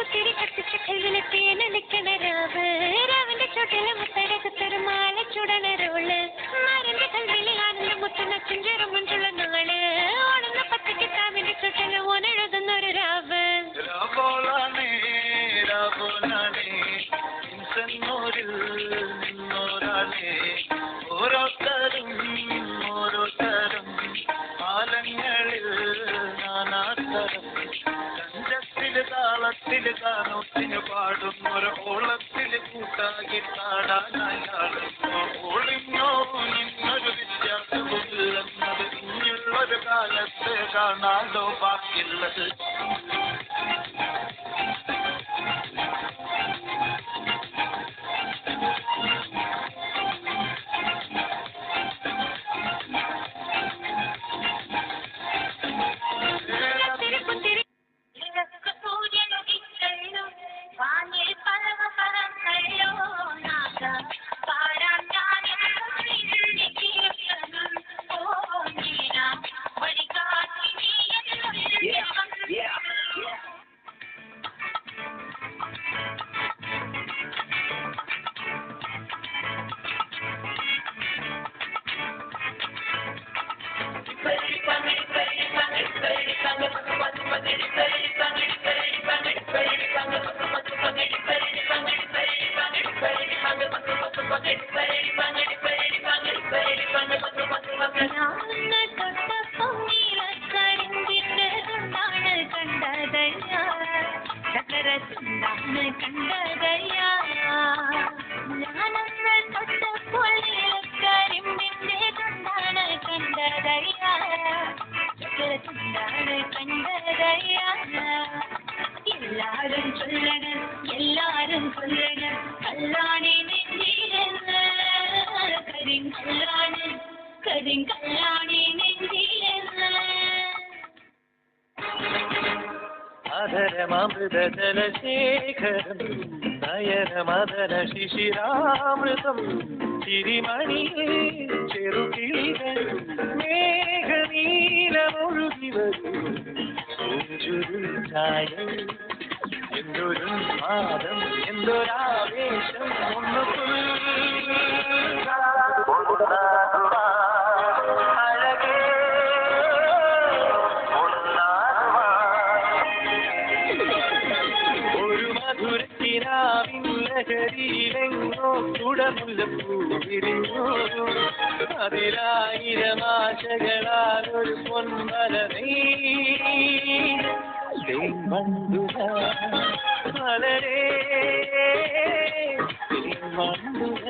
പുത്തിരി കത്തിച്ച കൈവിലെ തേനലിക്കണ രാവ് രാവിന്റെ ചുട്ടിലെ മുത്തരകത്തൊരു മാല ചുടണരോള് മാറിന്റെ കൽവിലെ ആനന്ദ മുത്തുന്ന ചിഞ്ചേറും മുഞ്ചുള്ള നാള് ഓടുന്ന പത്ത് കിതാബിന്റെ ചുട്ടില് ഓനെഴുതുന്നൊരു രാവ് ഓരോരുത്തരും ഓരോരുത്തരും കാലങ്ങളിൽ നാനാതരം കഞ്ചത്തില് താളത്തില് ഗാനത്തിന് പാടും ഒരു ഓളത്തില് കൂട്ടാകി പാടാനയാളും ഒളിഞ്ഞോ നിന്നൊരു വ്യത്യാസമില്ലെന്നത് ഇനിയുള്ളൊരു കാലത്ത് കാണാലോ ബാക്കിയുള്ളത് എല്ലാരും കൊല്ലണം കല്ലാണി നെഞ്ചിലെന്ന് കരിങ്കല്ലാണി നെഞ്ചിലെന്ന് അധരമൃതജലശേഖരം നയനമദന ശിശിരാമൃതം ചിരിമണിയേ ചെറുകിളികൾ മേഘനീലമൊഴുകി വരും ചായം എന്തൊരു മാതം എന്തൊരാവേശം ഒന്ന് ഒരു മധുരക്കിനാവിൻ ലഹരിയിലെങ്ങോ കുടമുല്ലപ്പൂ വിരിഞ്ഞു അതിലായിരമാശകളാൽ ഒരു പൊൻമല വളരെ മണ്ടുക